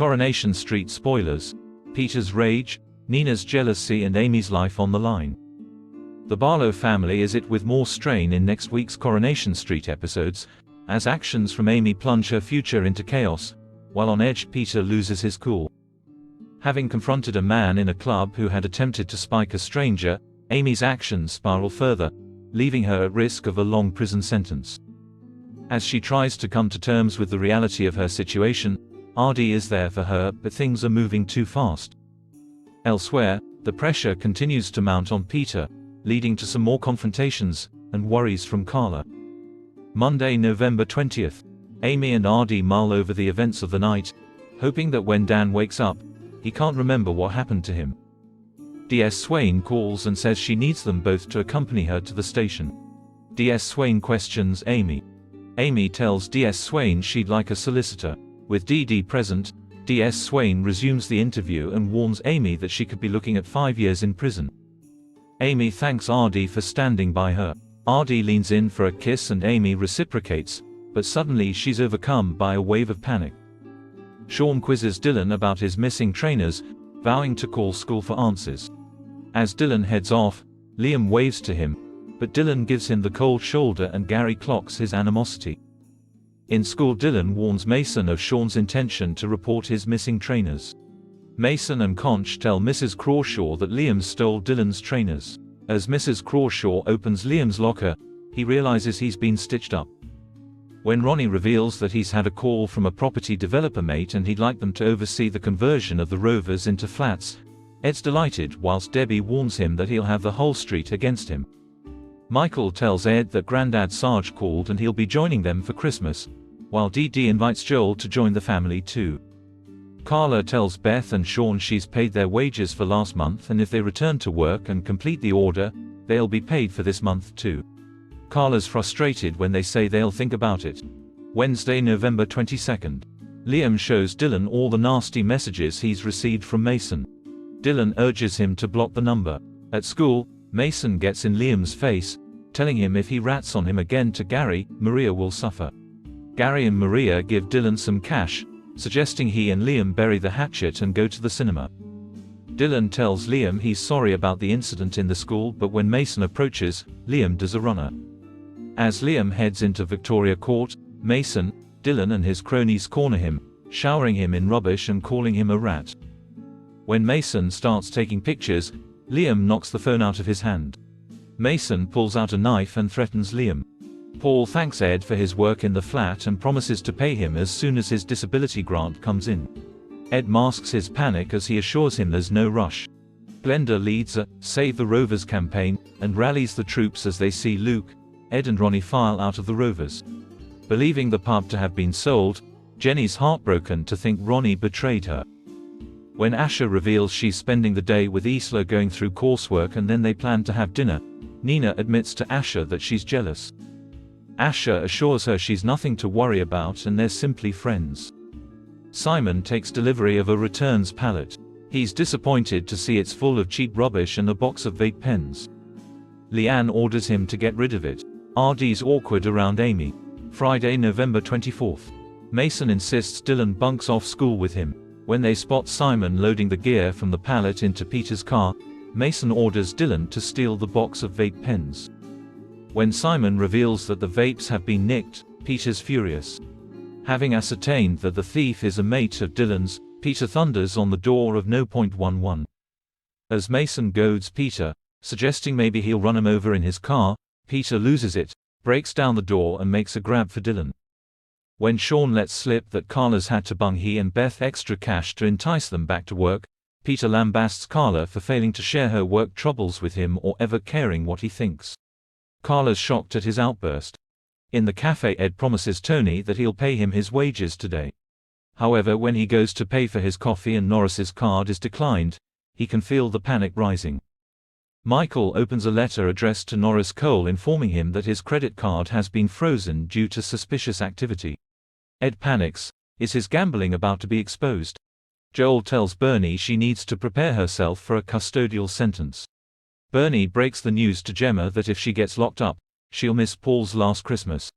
Coronation Street spoilers, Peter's rage, Nina's jealousy and Amy's life on the line. The Barlow family is it with more strain in next week's Coronation Street episodes, as actions from Amy plunge her future into chaos, while on edge Peter loses his cool. Having confronted a man in a club who had attempted to spike a stranger, Amy's actions spiral further, leaving her at risk of a long prison sentence. As she tries to come to terms with the reality of her situation, Ardy is there for her, but things are moving too fast. Elsewhere, the pressure continues to mount on Peter, leading to some more confrontations and worries from Carla. Monday, November 20th. Amy and Ardy mull over the events of the night, hoping that when Dan wakes up, he can't remember what happened to him. DS Swain calls and says she needs them both to accompany her to the station. DS Swain questions Amy. Amy tells DS Swain she'd like a solicitor. With DD present, DS Swain resumes the interview and warns Amy that she could be looking at 5 years in prison. Amy thanks Ardy for standing by her. Ardy leans in for a kiss and Amy reciprocates, but suddenly she's overcome by a wave of panic. Sean quizzes Dylan about his missing trainers, vowing to call school for answers. As Dylan heads off, Liam waves to him, but Dylan gives him the cold shoulder and Gary clocks his animosity. In school, Dylan warns Mason of Sean's intention to report his missing trainers. Mason and Conch tell Mrs. Crawshaw that Liam stole Dylan's trainers. As Mrs. Crawshaw opens Liam's locker, he realizes he's been stitched up. When Ronnie reveals that he's had a call from a property developer mate and he'd like them to oversee the conversion of the Rovers into flats, Ed's delighted, whilst Debbie warns him that he'll have the whole street against him. Michael tells Ed that Grandad Sarge called and he'll be joining them for Christmas, while Dee Dee invites Joel to join the family too. Carla tells Beth and Sean she's paid their wages for last month and if they return to work and complete the order, they'll be paid for this month too. Carla's frustrated when they say they'll think about it. Wednesday, November 22nd. Liam shows Dylan all the nasty messages he's received from Mason. Dylan urges him to block the number. At school, Mason gets in Liam's face, telling him if he rats on him again to Gary, Maria will suffer. Gary and Maria give Dylan some cash, suggesting he and Liam bury the hatchet and go to the cinema. Dylan tells Liam he's sorry about the incident in the school, but when Mason approaches, Liam does a runner. As Liam heads into Victoria Court, Mason, Dylan and his cronies corner him, showering him in rubbish and calling him a rat. When Mason starts taking pictures, Liam knocks the phone out of his hand. Mason pulls out a knife and threatens Liam. Paul thanks Ed for his work in the flat and promises to pay him as soon as his disability grant comes in. Ed masks his panic as he assures him there's no rush. Glenda leads a Save the Rovers campaign and rallies the troops as they see Luke, Ed and Ronnie file out of the Rovers. Believing the pub to have been sold, Jenny's heartbroken to think Ronnie betrayed her. When Asha reveals she's spending the day with Isla going through coursework and then they plan to have dinner, Nina admits to Asha that she's jealous. Asha assures her she's nothing to worry about and they're simply friends. Simon takes delivery of a returns pallet. He's disappointed to see it's full of cheap rubbish and a box of vape pens. Leanne orders him to get rid of it. Ardy's awkward around Amy. Friday, November 24th. Mason insists Dylan bunks off school with him. When they spot Simon loading the gear from the pallet into Peter's car, Mason orders Dylan to steal the box of vape pens. When Simon reveals that the vapes have been nicked, Peter's furious. Having ascertained that the thief is a mate of Dylan's, Peter thunders on the door of No. 11. As Mason goads Peter, suggesting maybe he'll run him over in his car, Peter loses it, breaks down the door and makes a grab for Dylan. When Sean lets slip that Carla's had to bung he and Beth extra cash to entice them back to work, Peter lambasts Carla for failing to share her work troubles with him or ever caring what he thinks. Carla's shocked at his outburst. In the cafe, Ed promises Tony that he'll pay him his wages today. However, when he goes to pay for his coffee and Norris's card is declined, he can feel the panic rising. Michael opens a letter addressed to Norris Cole informing him that his credit card has been frozen due to suspicious activity. Ed panics. Is his gambling about to be exposed? Joel tells Bernie she needs to prepare herself for a custodial sentence. Bernie breaks the news to Gemma that if she gets locked up, she'll miss Paul's last Christmas.